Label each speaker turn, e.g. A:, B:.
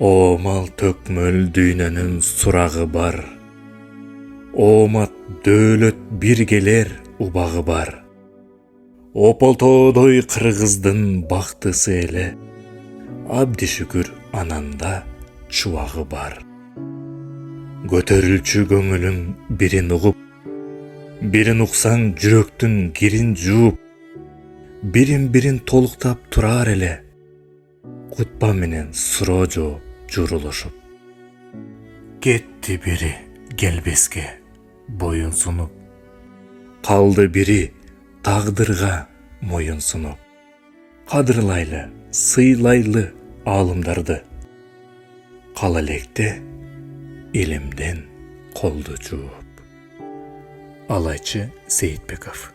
A: Оомал төкмөл дүйнөнүн сурагы бар. Оомат дөөлөт бир келер убагы бар. Ополтоодой кыргыздын бактысы эле. Абди шүкүр ананда чубагы бар. Көтөрүлчү көңүлүң бирин угуп, бирин уксаң жүрөктүн кирин жууп, бирин толуктап турар эле. Кутба менен суроо жооп журулушуп. Кетти бири келбеске боюн сунуп. Калды бири тагдырга моюн сунуп. Кадырлайлы, сыйлайлы аалымдарды. Кала электе илимден колду жууп. Алайчы Сейитбеков.